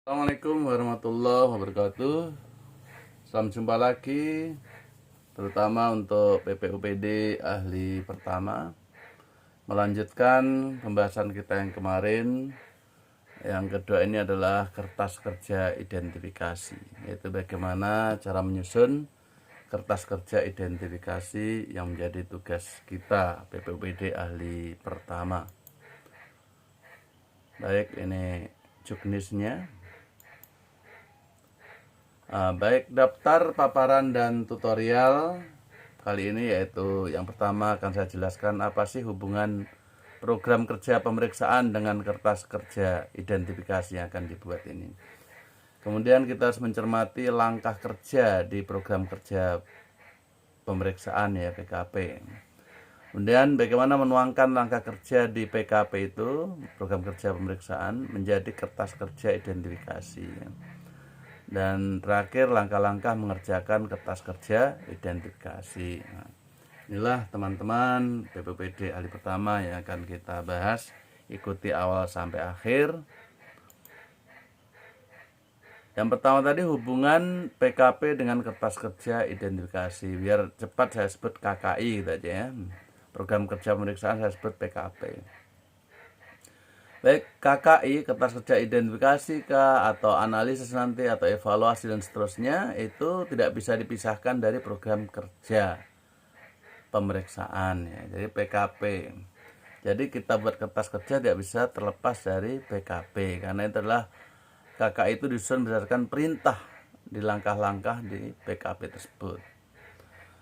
Assalamualaikum warahmatullahi wabarakatuh. Salam jumpa lagi, terutama untuk PPUPD ahli pertama. Melanjutkan pembahasan kita yang kemarin. Yang kedua ini adalah kertas kerja identifikasi, yaitu bagaimana cara menyusun kertas kerja identifikasi yang menjadi tugas kita PPUPD ahli pertama. Baik, ini juknisnya. Baik, daftar paparan dan tutorial kali ini yaitu yang pertama akan saya jelaskan apa sih hubungan program kerja pemeriksaan dengan kertas kerja identifikasi yang akan dibuat ini. Kemudian kita harus mencermati langkah kerja di program kerja pemeriksaan ya, PKP. Kemudian bagaimana menuangkan langkah kerja di PKP itu, program kerja pemeriksaan, menjadi kertas kerja identifikasi. Dan terakhir langkah-langkah mengerjakan kertas kerja identifikasi. Nah, inilah teman-teman PPUPD ahli pertama yang akan kita bahas. Ikuti awal sampai akhir. Yang pertama tadi hubungan PKP dengan kertas kerja identifikasi. Biar cepat saya sebut KKI gitu aja ya. Program kerja pemeriksaan saya sebut PKP. Baik, KKI, kertas kerja identifikasi kah, atau analisis nanti, atau evaluasi dan seterusnya, itu tidak bisa dipisahkan dari program kerja pemeriksaan ya. Jadi PKP. Jadi kita buat kertas kerja tidak bisa terlepas dari PKP, karena itu adalah KKI itu disusun berdasarkan perintah di langkah-langkah di PKP tersebut.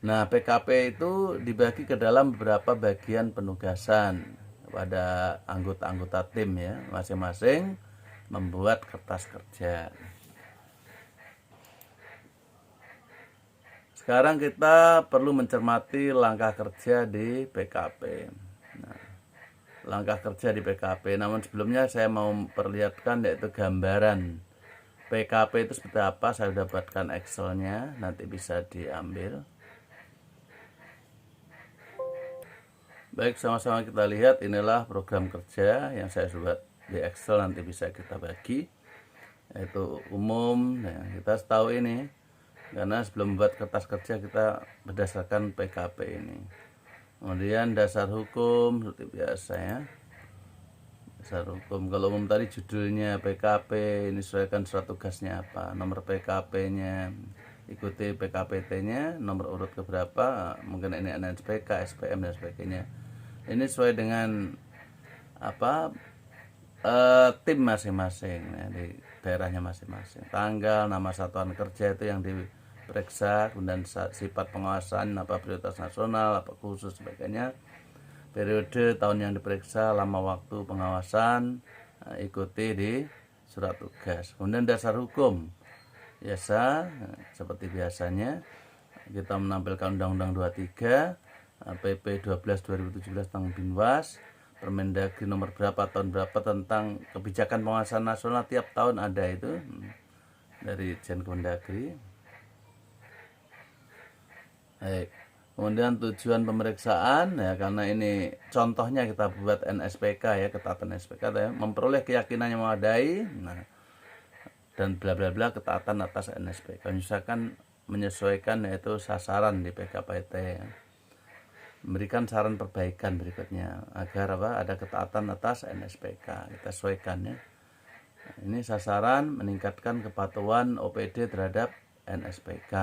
Nah, PKP itu dibagi ke dalam beberapa bagian penugasan pada anggota-anggota tim ya, masing-masing membuat kertas kerja. Sekarang kita perlu mencermati langkah kerja di PKP. Nah, langkah kerja di PKP. Namun sebelumnya saya mau perlihatkan yaitu gambaran PKP itu seperti apa. Saya sudah buatkan Excelnya, nanti bisa diambil. Baik, sama-sama kita lihat. Inilah program kerja yang saya buat di Excel, nanti bisa kita bagi, yaitu umum. Nah, kita tahu ini karena sebelum buat kertas kerja kita berdasarkan PKP ini. Kemudian dasar hukum seperti biasa ya. Dasar hukum, kalau umum tadi judulnya PKP, ini sesuaikan surat tugasnya apa, nomor PKP-nya, ikuti PKPT-nya, nomor urut keberapa, mungkin ini NSPK, SPM dan sebagainya. Ini sesuai dengan apa tim masing-masing ya, di daerahnya masing-masing. Tanggal, nama satuan kerja itu yang diperiksa, kemudian sifat pengawasan, apa prioritas nasional, apa khusus sebagainya. Periode tahun yang diperiksa, lama waktu pengawasan, ikuti di surat tugas. Kemudian dasar hukum biasa, seperti biasanya kita menampilkan Undang-Undang 23, PP 12 2017 tentang Binwas, Permendagri nomor berapa tahun berapa tentang kebijakan pengawasan nasional, tiap tahun ada itu dari Jen Kemendagri. Baik. Kemudian tujuan pemeriksaan ya, karena ini contohnya kita buat NSPK ya, ketaatan NSPK ya, memperoleh keyakinan yang memadai, nah, dan bla bla bla, ketaatan atas NSPK. Misalkan menyesuaikan yaitu sasaran di PKPT ya. Memberikan saran perbaikan berikutnya agar apa, ada ketaatan atas NSPK, kita sesuaikan ya. Ini sasaran meningkatkan kepatuhan OPD terhadap NSPK.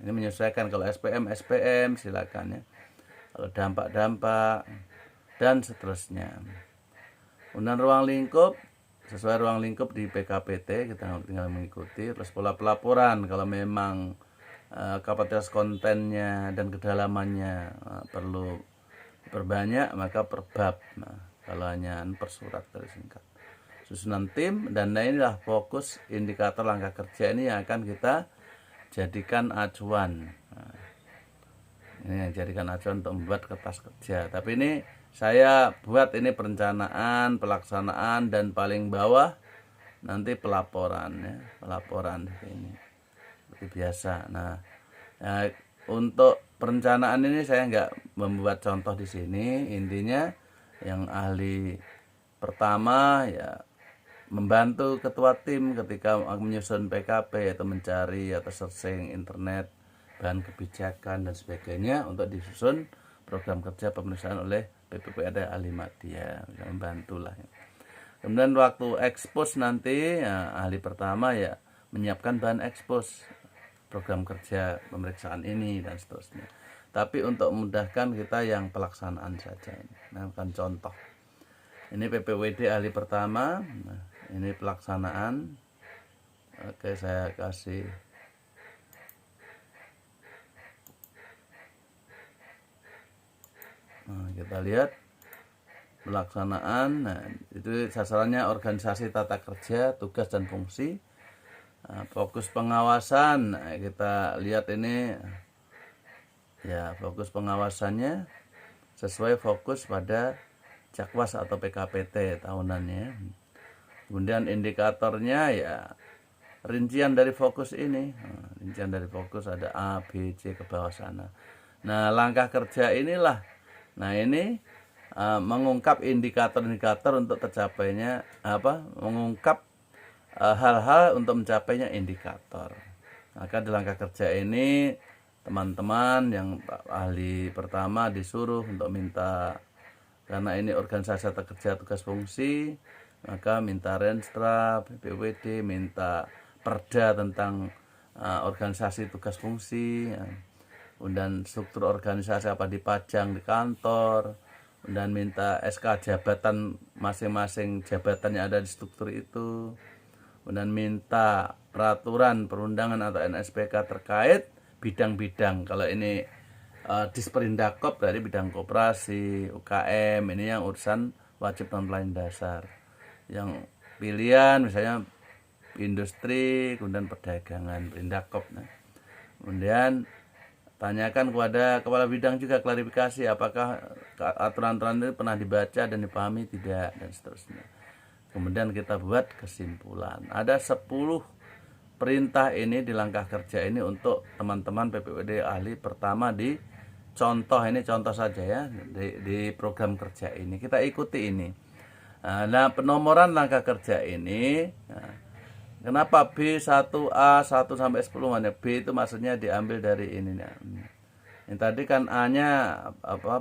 Ini menyesuaikan, kalau SPM silakan ya. Kalau dampak-dampak dan seterusnya. Kemudian ruang lingkup, sesuai ruang lingkup di PKPT kita tinggal mengikuti. Terus pola pelaporan, kalau memang kapasitas kontennya dan kedalamannya perlu diperbanyak, maka per bab. Nah, kalau hanya per surat tersingkat. Susunan tim, dan inilah fokus indikator langkah kerja ini yang akan kita jadikan acuan. Nah, ini yang jadikan acuan untuk membuat kertas kerja. Tapi ini saya buat ini perencanaan, pelaksanaan, dan paling bawah nanti pelaporan ya, pelaporan ini seperti biasa. Nah, ya, untuk perencanaan ini saya nggak membuat contoh di sini. Intinya yang ahli pertama ya membantu ketua tim ketika menyusun PKP, yaitu mencari atau searching internet bahan kebijakan dan sebagainya untuk disusun program kerja pemeriksaan oleh PPPD ahli media, membantulah. Kemudian waktu ekspos nanti ya, ahli pertama ya menyiapkan bahan ekspos program kerja pemeriksaan ini dan seterusnya. Tapi untuk memudahkan kita yang pelaksanaan saja ini. Nah, kan contoh. Ini PPWD ahli pertama. Nah, ini pelaksanaan. Oke, saya kasih kita lihat pelaksanaan. Nah, itu sasarannya organisasi tata kerja, tugas dan fungsi. Nah, fokus pengawasan. Nah, kita lihat ini ya, fokus pengawasannya sesuai fokus pada Jakwas atau PKPT tahunannya. Kemudian indikatornya ya rincian dari fokus ini. Nah, rincian dari fokus ada A, B, C ke bawah sana. Nah, langkah kerja inilah. Nah, ini mengungkap indikator-indikator untuk tercapainya mengungkap hal-hal untuk mencapainya indikator. Maka di langkah kerja ini teman-teman yang ahli pertama disuruh untuk minta, karena ini organisasi tata kerja tugas fungsi, maka minta Renstra, PPWD, minta perda tentang organisasi tugas fungsi, dan struktur organisasi apa dipajang di kantor, dan minta SK jabatan masing-masing jabatan yang ada di struktur itu, dan minta peraturan perundangan atau NSPK terkait bidang-bidang. Kalau ini Disperindakob dari bidang koperasi, UKM, ini yang urusan wajib non pelayanan dasar. Yang pilihan misalnya industri, kemudian perdagangan, Perindakob. Nah, kemudian tanyakan kepada kepala bidang juga klarifikasi apakah aturan-aturan itu pernah dibaca dan dipahami tidak, dan seterusnya. Kemudian kita buat kesimpulan. Ada 10 perintah ini di langkah kerja ini untuk teman-teman PPWD ahli pertama di contoh, ini contoh saja ya, di program kerja ini kita ikuti ini. Nah, penomoran langkah kerja ini, kenapa B1A 1 sampai 10 mana? B itu maksudnya diambil dari ini. Nah, yang tadi kan A-nya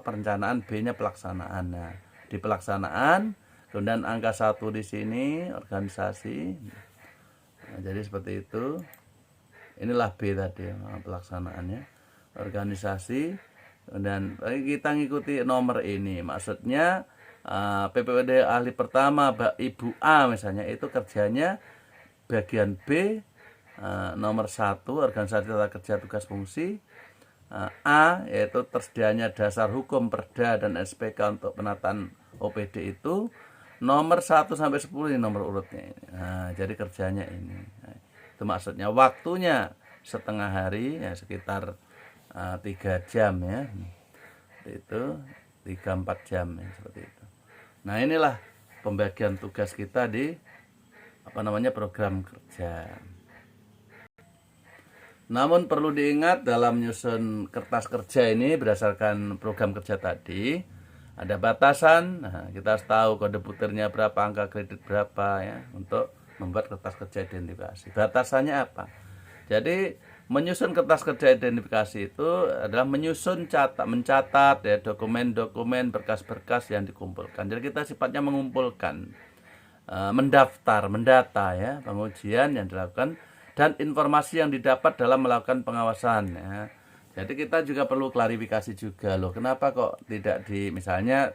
perencanaan, B-nya pelaksanaan. Nah, di pelaksanaan, kemudian angka 1 di sini organisasi. Nah, jadi seperti itu. Inilah B tadi pelaksanaannya, organisasi. Dan kita ngikuti nomor ini. Maksudnya PPWD ahli pertama Ibu A misalnya itu kerjanya bagian B, nomor 1 organisasi tata kerja tugas fungsi. A yaitu tersedianya dasar hukum, perda dan SPK untuk penataan OPD itu. Nomor 1 sampai 10 ini nomor urutnya ini. Nah, jadi kerjanya ini. Nah, itu maksudnya waktunya setengah hari ya, sekitar 3 jam ya. Itu 3-4 jam ya, seperti itu. Nah, inilah pembagian tugas kita di program kerja. Namun perlu diingat dalam menyusun kertas kerja ini berdasarkan program kerja tadi ada batasan. Nah, kita harus tahu kode puternya berapa, angka kredit berapa ya untuk membuat kertas kerja identifikasi. Batasannya apa? Jadi menyusun kertas kerja identifikasi itu adalah mencatat ya dokumen-dokumen, berkas-berkas yang dikumpulkan. Jadi kita sifatnya mengumpulkan, mendaftar, mendata ya pengujian yang dilakukan dan informasi yang didapat dalam melakukan pengawasan ya. Jadi kita juga perlu klarifikasi juga loh, kenapa kok tidak di misalnya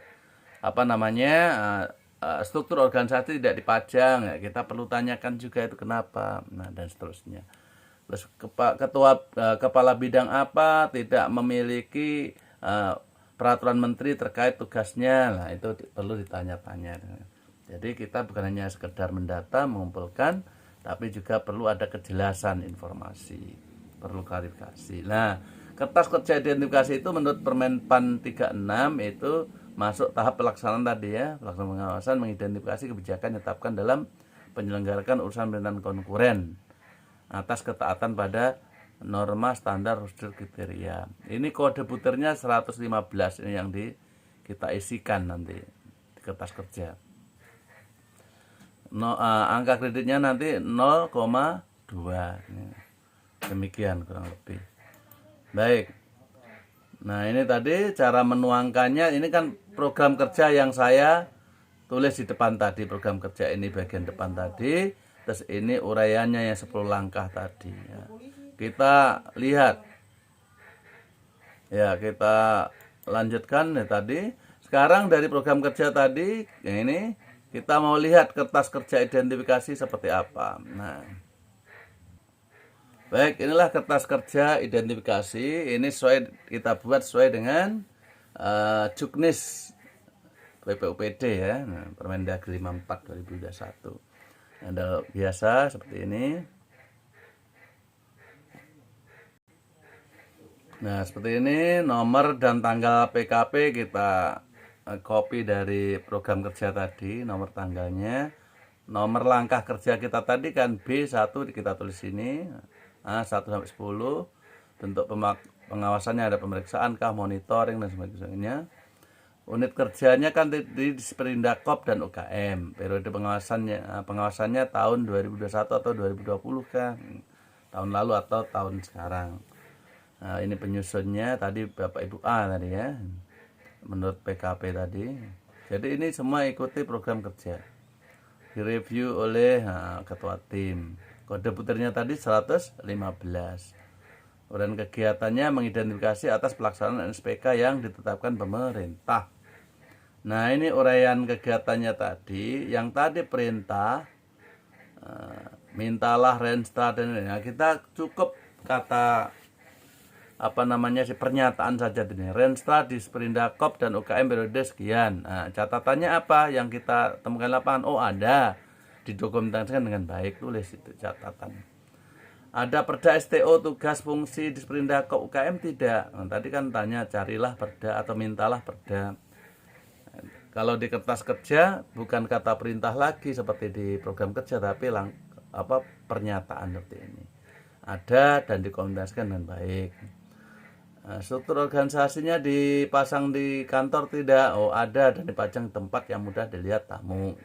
struktur organisasi tidak dipajang ya, kita perlu tanyakan juga itu kenapa. Nah, dan seterusnya. Terus kepala bidang apa tidak memiliki peraturan menteri terkait tugasnya. Nah, itu perlu ditanya-tanya. Jadi kita bukan hanya sekedar mendata, mengumpulkan, tapi juga perlu ada kejelasan informasi, perlu klarifikasi. Nah, kertas kerja identifikasi itu menurut Permenpan 36 itu masuk tahap pelaksanaan tadi ya, pelaksanaan pengawasan mengidentifikasi kebijakan ditetapkan dalam penyelenggaraan urusan pemerintahan konkuren atas ketaatan pada norma standar prosedur kriteria. Ini kode puternya 115 ini yang kita isikan nanti di kertas kerja. Angka kreditnya nanti 0,2. Demikian kurang lebih. Baik. Nah, ini tadi cara menuangkannya. Ini kan program kerja yang saya tulis di depan tadi. Program kerja ini bagian depan tadi. Terus ini uraiannya yang 10 langkah tadi. Ya. Kita lihat. Ya, kita lanjutkan ya tadi. Sekarang dari program kerja tadi, yang ini kita mau lihat kertas kerja identifikasi seperti apa. Nah, baik, inilah kertas kerja identifikasi. Ini kita buat sesuai dengan Juknis PPUPD ya, Permendagri 54 2021. Ada biasa seperti ini. Nah, seperti ini nomor dan tanggal PKP kita copy dari program kerja tadi, nomor tanggalnya. Nomor langkah kerja kita tadi kan B1 kita tulis sini. 1 sampai 10. Bentuk pengawasannya ada pemeriksaan kah, monitoring dan sebagainya. Unit kerjanya kan di Disperindak dan UKM. Periode pengawasannya tahun 2021 atau 2020 kan. Tahun lalu atau tahun sekarang. Nah, ini penyusunnya tadi Bapak Ibu A tadi ya. Menurut PKP tadi. Jadi ini semua ikuti program kerja. Direview oleh ketua tim. Kode puternya tadi 115. Dan kegiatannya mengidentifikasi atas pelaksanaan SPK yang ditetapkan pemerintah. Nah, ini uraian kegiatannya tadi. Yang tadi perintah, mintalah renstra dan kita cukup kata pernyataan saja ini. Renstra di Disperindak dan UKM periode sekian. Nah, catatannya apa yang kita temukan lapangan? Oh, ada. Didokumentasikan dengan baik, tulis itu catatan. Ada perda STO tugas fungsi Disperindak UKM tidak. Nah, tadi kan tanya carilah perda atau mintalah perda. Kalau di kertas kerja bukan kata perintah lagi seperti di program kerja, tapi pernyataan seperti ini. Ada dan dikomunikasikan dengan baik. Nah, struktur organisasinya dipasang di kantor tidak? Oh, ada dan dipajang tempat yang mudah dilihat tamu.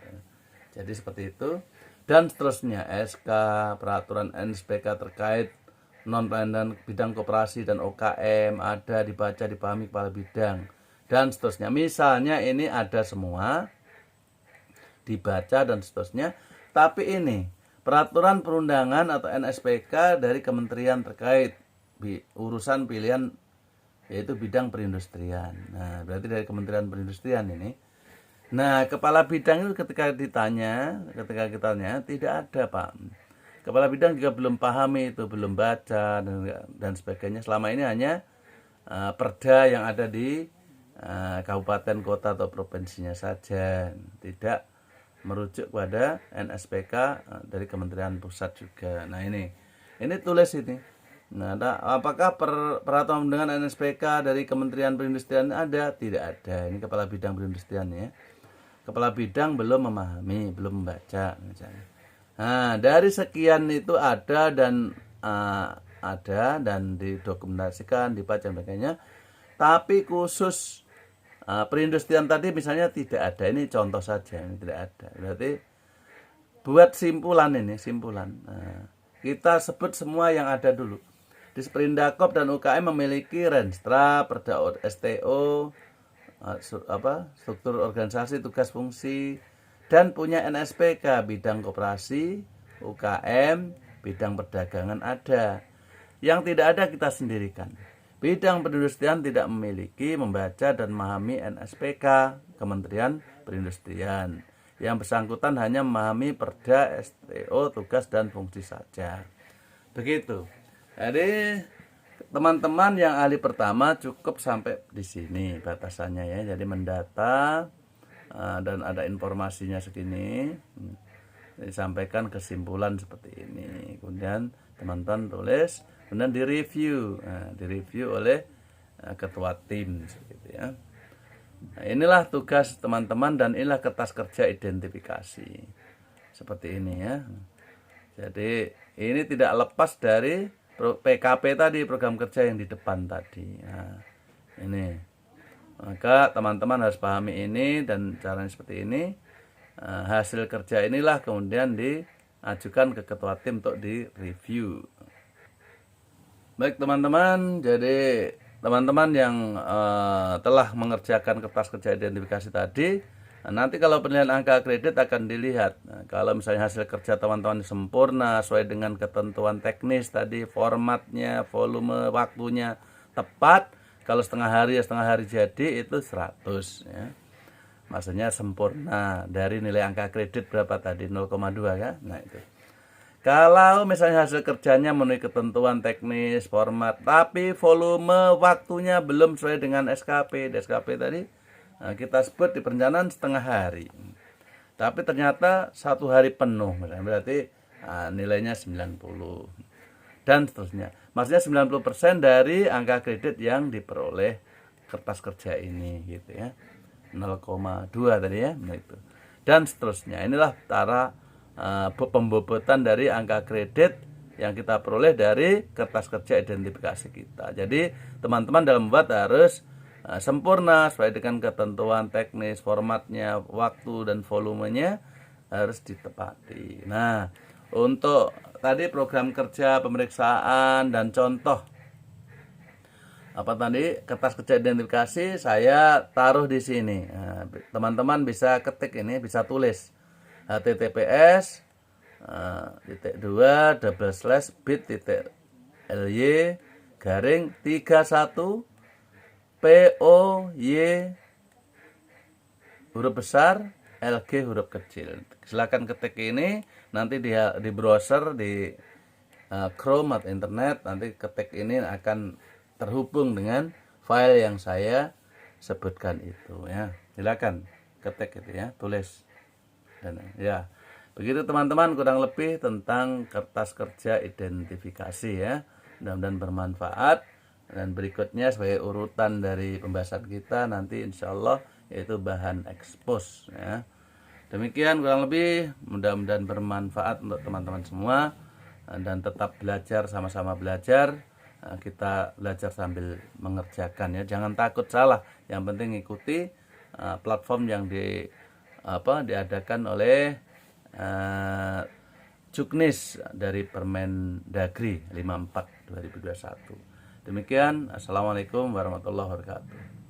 Jadi seperti itu. Dan seterusnya SK, peraturan NSPK terkait non-pelayanan bidang koperasi dan OKM ada dibaca, dipahami kepala bidang dan seterusnya. Misalnya ini ada semua dibaca dan seterusnya. Tapi ini peraturan perundangan atau NSPK dari kementerian terkait urusan pilihan yaitu bidang perindustrian. Nah, berarti dari Kementerian Perindustrian ini. Nah, kepala bidang itu ketika kita tanya tidak ada, Pak. Kepala bidang juga belum pahami itu, belum baca dan sebagainya. Selama ini hanya perda yang ada di kabupaten, kota atau provinsinya saja, tidak merujuk pada NSPK dari Kementerian Pusat juga. Nah, ini tulis ini. Nah, apakah peraturan dengan NSPK dari Kementerian Perindustrian ada? Tidak ada. Ini kepala bidang perindustrian ya. Kepala bidang belum memahami, belum membaca misalnya. Nah, dari sekian itu ada dan didokumentasikan, dibaca dan sebagainya. Tapi khusus perindustrian tadi misalnya tidak ada. Ini contoh saja, ini tidak ada. Berarti buat simpulan. Nah, kita sebut semua yang ada dulu. Disperindak dan UKM memiliki renstra, perda STO, struktur organisasi, tugas fungsi, dan punya NSPK bidang koperasi, UKM, bidang perdagangan ada. Yang tidak ada kita sendirikan. Bidang perindustrian tidak memiliki, membaca dan memahami NSPK Kementerian Perindustrian. Yang bersangkutan hanya memahami perda STO, tugas dan fungsi saja. Begitu. Jadi teman-teman yang ahli pertama cukup sampai di sini batasannya ya. Jadi mendata dan ada informasinya segini. Disampaikan kesimpulan seperti ini. Kemudian teman-teman tulis, kemudian direview. Direview oleh ketua tim seperti ya. Nah, inilah tugas teman-teman dan inilah kertas kerja identifikasi. Seperti ini ya. Jadi ini tidak lepas dari PKP tadi, program kerja yang di depan tadi. Nah, ini. Maka teman-teman harus pahami ini dan caranya seperti ini. hasil kerja inilah kemudian diajukan ke ketua tim untuk direview. Baik teman-teman, jadi teman-teman yang telah mengerjakan kertas kerja identifikasi tadi, nanti kalau penilaian angka kredit akan dilihat. Kalau misalnya hasil kerja teman-teman sempurna sesuai dengan ketentuan teknis tadi, formatnya, volume, waktunya tepat. Kalau setengah hari jadi itu 100 ya. Maksudnya sempurna. Dari nilai angka kredit berapa tadi? 0,2 kan? Nah itu. Kalau misalnya hasil kerjanya memenuhi ketentuan teknis, format, tapi volume waktunya belum sesuai dengan SKP. Di SKP tadi kita sebut di perencanaan setengah hari. Tapi ternyata 1 hari penuh, misalnya, berarti nilainya 90. Dan seterusnya. Maksudnya 90% dari angka kredit yang diperoleh kertas kerja ini gitu ya. 0,2 tadi ya. Nah itu. Dan seterusnya. Inilah cara pembobotan dari angka kredit yang kita peroleh dari kertas kerja identifikasi kita. Jadi teman-teman dalam membuat harus sempurna sesuai dengan ketentuan teknis, formatnya, waktu dan volumenya harus ditepati. Nah, untuk tadi program kerja pemeriksaan dan contoh apa tadi kertas kerja identifikasi saya taruh di sini. Teman-teman bisa ketik ini, bisa tulis https //bit.ly garing 31 POY huruf besar LG huruf kecil. Silakan ketik ini, nanti di browser di Chrome atau internet, nanti ketik ini akan terhubung dengan file yang saya sebutkan itu ya. Silakan ketik itu ya, tulis. Dan ya, begitu teman-teman kurang lebih tentang kertas kerja identifikasi ya. Mudah-mudahan bermanfaat. Dan berikutnya sebagai urutan dari pembahasan kita nanti insya Allah yaitu bahan ekspos ya. Demikian kurang lebih, mudah-mudahan bermanfaat untuk teman-teman semua. Dan tetap belajar, sama-sama belajar. Kita belajar sambil mengerjakan ya. Jangan takut salah, yang penting ikuti platform yang diadakan oleh Juknis dari Permendagri 54 2021. Demikian, assalamualaikum warahmatullahi wabarakatuh.